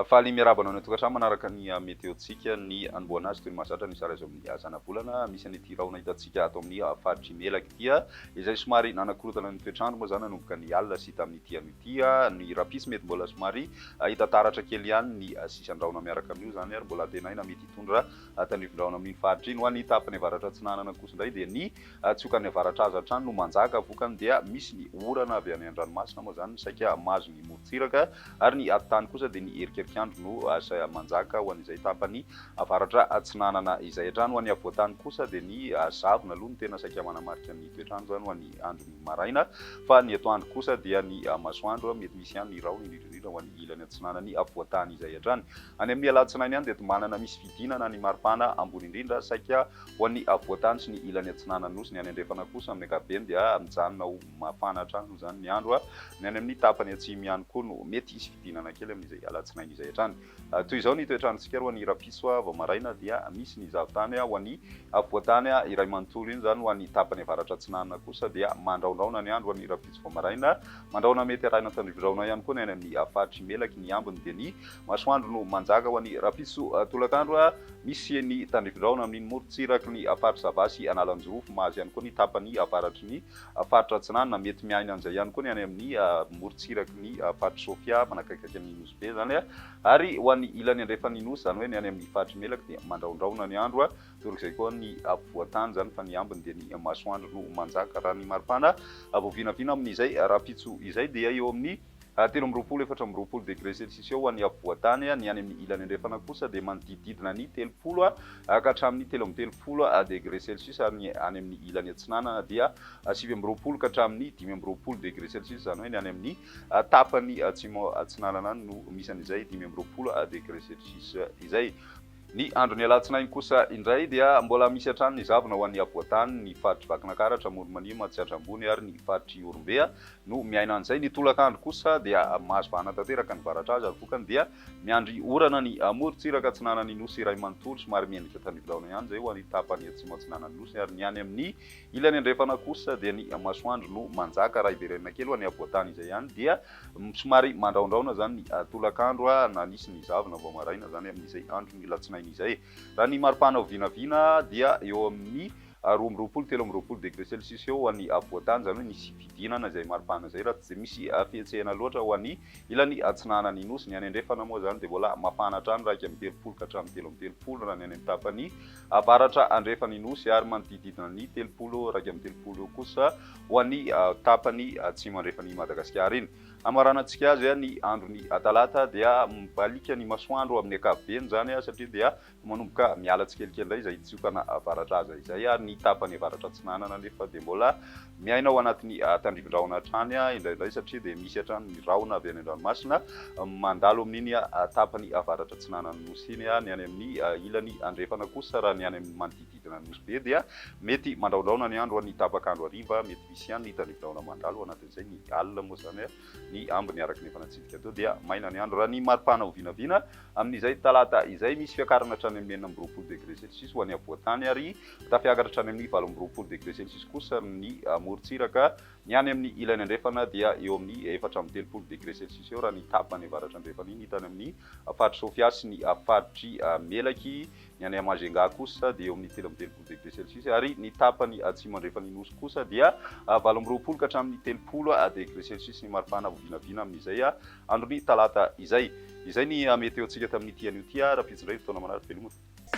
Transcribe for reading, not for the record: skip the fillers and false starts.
Faly miarabana ny tokantrano manaraka ny meteotsika ny anomboana azy toy ny mahazatra ny sara amin'ny zana-bolana misy ny tirahona hitantsika ato amin'ny faritry melaky dia izay somary nanakorotana ny toetrandro moa zany nanomboka ny alina sy hita amin'ny tia ny rapisy mety mbola somary hita taratra kely ihany ny sisandraona miaraka amin'io zany ary mbola tena ina mety hitondra tandrivindraona amin'ny faritry iny ho an'ny tapany avaratra atsinanana kosa indray dia ny tsiokan'ny avaratra azy hatrany no manjaka vokany dia misy ny orana avy any an-dranomasina moa zany saika mahazo ny morontsiraka ary ny atany kosa dia ny erikerikyandro no asa manjaka ho an'izay tapany avaratra atsinanana izay hatrany ho an'ny avoatany kosa dia ny zavona aloha ny tena saika manamarika ny toetrandro zany ho an'ny andron'ny maraina fa ny atoandro kosa dia ny masoandro mety misy ihany ny rahona indrindrindrindra ho an'ny ilany atsinanany avoatany izay hatrany any amin'ny alatsinainy ihany dia manana misy fidinana ny maripana ambony indrindra saika ho an'ny avoatany sy ny ilany atsinanany nosy ny any andrefana kosa amin'ny ankapobeny dia mijanona ho mafana hatrany zany ny andro ny any amin'ny tapany atsimo ihany koa no mety hisy fidinana kely amin'izay alatsinainy izay hatrany toy izao ny toetrandrontsika ho an'ny rapiso vao maraina dia misy ny zavotany ho an'ny avoatany iray manontolo iny zany ho an'ny tapany avaratra atsinanana kosa dia mandraondraona ny andro ho an'ny rapiso vao maraina mandraona mety arahina tandrivindraona ihany koa ny any amin'ny faritry melaky ny ambiny dia ny masoandro no manjaka ho an'ny rapiso tolakandro misy ny tandrivindraona amin'ny morontsiraky ny faritry zavasy analanjorofo mahazo ihany koa ny tapany avaratry ny faritra atsinanana mety miaina an'izay ihany koa ny any amin'ny morontsiraky ny faritry sofia manakaikaiky amin'ny nosy be zany ary ho an'ny ilany andrefan'ny nosy zany hoe ny any amin'ny faritry melaky dia mandraondraona ny andro torak'izay koa ny avoatany zany fa ny ambiny dia ny masoandro no manjaka raha ny maripana voavinavina amin'izay rapitso izay dia eo amin'ny 13-14 degré celsius eo ho an'ny avoatany ny any amin'ny ilany andrefana kosa dia manodidididina ny 30 ka hatramin'ny 13 degré celsius ary ny any amin'ny ilany atsinanana dia 9 ka hatramin'ny 5 degré celsius zany hoe ny any amin'ny tapany atsimo atsinanana no misy an'izay 5 degré celsius izay ny andro ny alatsinainy kosa indray dia mbola misy hatrany ny zavona ho an'ny avoatany ny faritry vakinankaratra moromanimo mahatsiatra ambony ary ny faritry orombea no miaina an'izay ny tolakandro kosa dia mahazo vahana tanteraka ny varatra azy ary vokany dia miandry orana ny morontsiraka atsinanany nosy iray manontolo somary miendrika tandrivindraona ihany zay ho an'ny tapany atsimo atsinanany nosy ary ny any amin'ny ilany andrefana kosa dia ny masoandro no manjaka raha iverenana kely ho an'ny avoatany izay ihany dia somary mandraondraona zany ny tolakandro na nisy ny zavona vao maraina zany amin'izay andro ny latsinainy izay raha ny maripana vinavina dia eo amin'ny 13 degré celsius eo ho an'ny avoatany zany hoe nisy fidinana izay maripana izay raha tsy misy fihetsehana loatra ho an'ny ilany atsinanany nosy ny any andrefana moa zany dia mbola mafana hatrany raika amin'ny 30 ka hatramin'ny 30 raha ny any an-tapany avaratra andrefany nosy ary manodidididina ny 30 raika amin'ny 30 eo kosa ho an'ny tapany atsimo andrefany Madagasikara iny amaranantsika azy ny androny talata dia mibalika ny masoandro amin'ny ankapobeny zany satria dia manomboka miala tsikelikely indray izay tsiokana avaratra azy izay ary ny tapany avaratra atsinanana nefa dia mbola miaina ao anatin'ny tandrivindraona hatrany indraindray satria dia misy hatrany ny rahona avy any an-dranomasina mandalo amin'iny tapany avaratra atsinanana nosy iny ny any amin'ny ilany andrefana kosa raha ny any amin'ny manodidididina nosy be dia mety mandraondraona ny andro ny tapakandro hariva mety misy ihany ny tandrivindraona mandalo anatin'izay ny alina moa zany ny ambiny araky ny efa natsidika teo dia maina ny andro raha ny maripana ho vinavina amin'izay talata izay misy fiakarana hatrany amin'ny 20 degré celsius ho an'ny avoatany ary tafiakatra hatrany amin'ny 20 degré celsius kosa ny morontsiraka ny any amin'ny ilany andrefana dia eo amin'ny 4-30 degré celsius eo raha ny tapany avaratra andrefana iny hitany amin'ny faritry sofia sy ny faritry melaky ny any Majunga kosa dia eo amin'ny 13 degré celsius ary ny tapany atsimo andrefany nosy kosa dia 18 ka hatramin'ny 30 degré celsius ny maripana vinavina amin'izay andro ny talata izay ny meteotsika tamin'ny tian'io tia raha pitsindray fotoana manaraka velomana